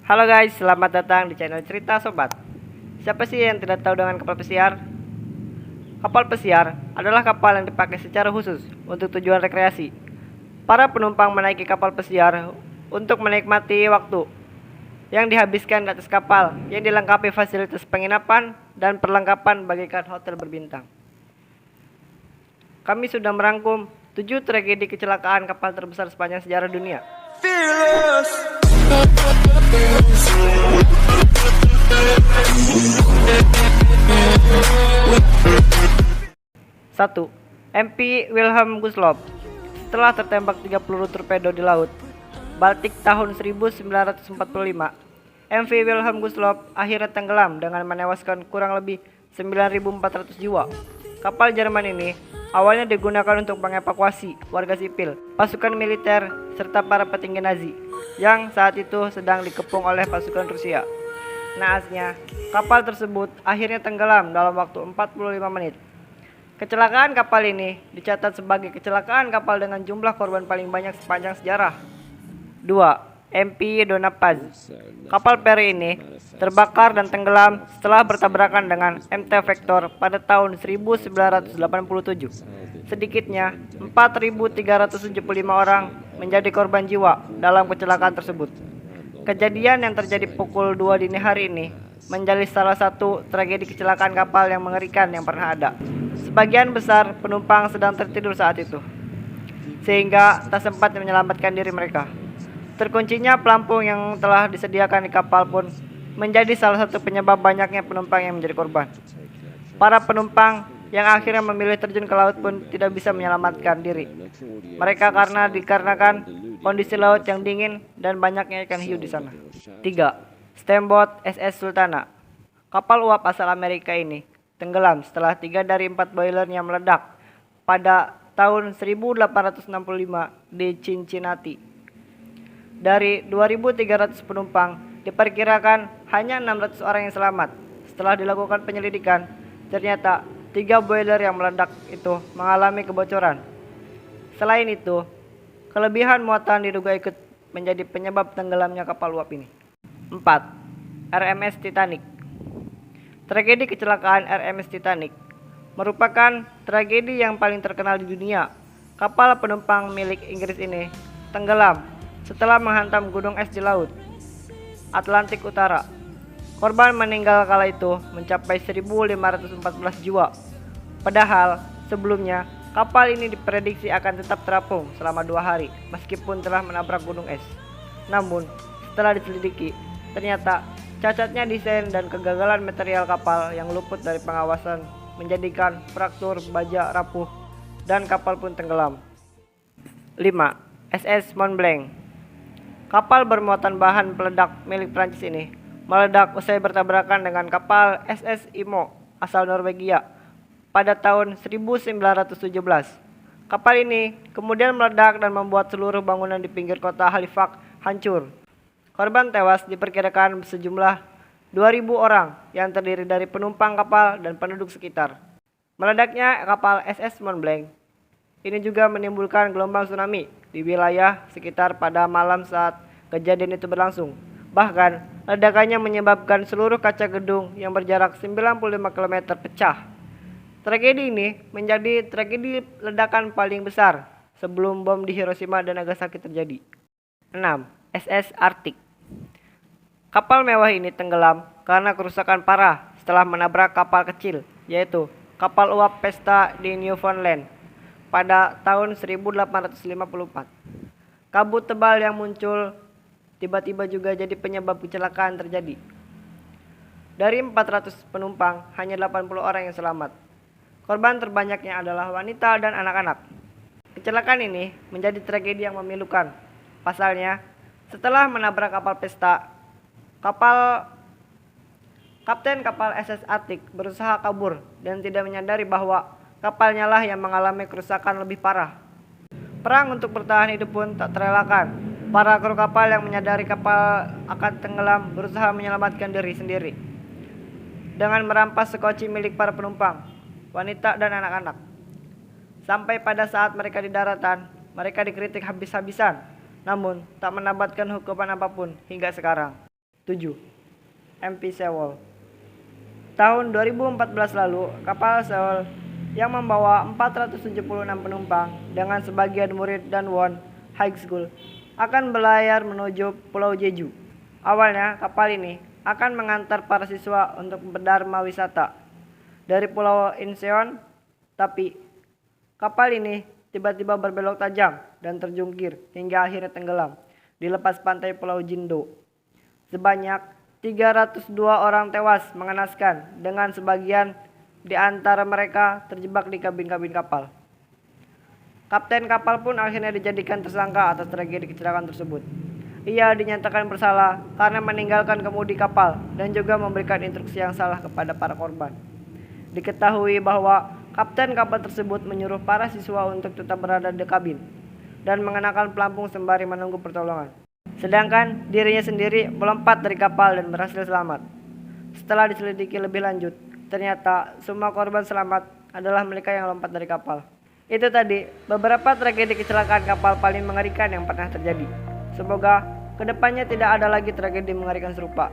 Halo guys, selamat datang di channel Cerita Sobat. Siapa sih yang tidak tahu dengan kapal pesiar? Kapal pesiar adalah kapal yang dipakai secara khusus untuk tujuan rekreasi. Para penumpang menaiki kapal pesiar untuk menikmati waktu yang dihabiskan di atas kapal yang dilengkapi fasilitas penginapan dan perlengkapan bagaikan hotel berbintang. Kami sudah merangkum 7 tragedi kecelakaan kapal terbesar sepanjang sejarah dunia. Fearless. 1. MV Wilhelm Gustloff. Setelah tertembak 3 peluru torpedo di laut Baltik tahun 1945, MV Wilhelm Gustloff akhirnya tenggelam dengan menewaskan kurang lebih 9.400 jiwa. Kapal Jerman ini awalnya digunakan untuk mengevakuasi warga sipil, pasukan militer, serta para petinggi Nazi yang saat itu sedang dikepung oleh pasukan Rusia. Naasnya, kapal tersebut akhirnya tenggelam dalam waktu 45 menit. Kecelakaan kapal ini dicatat sebagai kecelakaan kapal dengan jumlah korban paling banyak sepanjang sejarah. 2. MV Dona Paz. Kapal peri ini terbakar dan tenggelam setelah bertabrakan dengan MT Vector pada tahun 1987. Sedikitnya 4.375 orang menjadi korban jiwa dalam kecelakaan tersebut. Kejadian yang terjadi pukul 2 dini hari ini menjadi salah satu tragedi kecelakaan kapal yang mengerikan yang pernah ada. Sebagian besar penumpang sedang tertidur saat itu, sehingga tak sempat menyelamatkan diri mereka. Terkuncinya pelampung yang telah disediakan di kapal pun menjadi salah satu penyebab banyaknya penumpang yang menjadi korban. Para penumpang yang akhirnya memilih terjun ke laut pun tidak bisa menyelamatkan diri. Mereka dikarenakan kondisi laut yang dingin dan banyaknya ikan hiu di sana. 3. Steamboat SS Sultana. Kapal uap asal Amerika ini tenggelam setelah 3 dari 4 boilernya meledak pada tahun 1865 di Cincinnati. Dari 2.300 penumpang, diperkirakan hanya 600 orang yang selamat. Setelah dilakukan penyelidikan, ternyata 3 boiler yang meledak itu mengalami kebocoran. Selain itu, kelebihan muatan diduga ikut menjadi penyebab tenggelamnya kapal uap ini. 4. RMS Titanic. Tragedi kecelakaan RMS Titanic merupakan tragedi yang paling terkenal di dunia. Kapal penumpang milik Inggris ini tenggelam setelah menghantam gunung es di laut Atlantik Utara. Korban meninggal kala itu mencapai 1.514 jiwa. Padahal sebelumnya kapal ini diprediksi akan tetap terapung selama 2 hari meskipun telah menabrak gunung es. Namun setelah diselidiki, ternyata cacatnya desain dan kegagalan material kapal yang luput dari pengawasan menjadikan fraktur baja rapuh dan kapal pun tenggelam. 5. SS Mont Blanc. Kapal bermuatan bahan peledak milik Prancis ini meledak usai bertabrakan dengan kapal SS Imo asal Norwegia pada tahun 1917. Kapal ini kemudian meledak dan membuat seluruh bangunan di pinggir kota Halifax hancur. Korban tewas diperkirakan sejumlah 2.000 orang yang terdiri dari penumpang kapal dan penduduk sekitar. Meledaknya kapal SS Mont Blanc ini juga menimbulkan gelombang tsunami di wilayah sekitar pada malam saat kejadian itu berlangsung. Bahkan ledakannya menyebabkan seluruh kaca gedung yang berjarak 95 km pecah. Tragedi ini menjadi tragedi ledakan paling besar sebelum bom di Hiroshima dan Nagasaki terjadi. 6. SS Arctic. Kapal mewah ini tenggelam karena kerusakan parah setelah menabrak kapal kecil, yaitu kapal uap Pesta di Newfoundland pada tahun 1854. Kabut tebal yang muncul tiba-tiba juga jadi penyebab kecelakaan terjadi. Dari 400 penumpang, hanya 80 orang yang selamat. Korban terbanyaknya adalah wanita dan anak-anak. Kecelakaan ini menjadi tragedi yang memilukan. Pasalnya, setelah menabrak kapal Pesta, Kapten kapal SS Arctic berusaha kabur dan tidak menyadari bahwa kapalnya lah yang mengalami kerusakan lebih parah. Perang untuk bertahan hidup pun tak terelakkan. Para kru kapal yang menyadari kapal akan tenggelam berusaha menyelamatkan diri sendiri dengan merampas sekoci milik para penumpang, wanita dan anak-anak. Sampai pada saat mereka di daratan, mereka dikritik habis-habisan, namun tak mendapatkan hukuman apapun hingga sekarang. 7. MV Seoul. Tahun 2014 lalu, kapal Seoul yang membawa 476 penumpang dengan sebagian murid dan Won High School akan berlayar menuju Pulau Jeju. Awalnya, kapal ini akan mengantar para siswa untuk berdharma wisata dari Pulau Incheon, tapi kapal ini tiba-tiba berbelok tajam dan terjungkir hingga akhirnya tenggelam di lepas pantai Pulau Jindo. Sebanyak 302 orang tewas mengenaskan dengan sebagian di antara mereka terjebak di kabin-kabin kapal. Kapten kapal pun akhirnya dijadikan tersangka atas tragedi kecelakaan tersebut. Ia dinyatakan bersalah karena meninggalkan kemudi kapal dan juga memberikan instruksi yang salah kepada para korban. Diketahui bahwa kapten kapal tersebut menyuruh para siswa untuk tetap berada di kabin dan mengenakan pelampung sembari menunggu pertolongan. Sedangkan dirinya sendiri melompat dari kapal dan berhasil selamat. Setelah diselidiki lebih lanjut, ternyata semua korban selamat adalah mereka yang lompat dari kapal. Itu tadi beberapa tragedi kecelakaan kapal paling mengerikan yang pernah terjadi. Semoga kedepannya tidak ada lagi tragedi mengerikan serupa.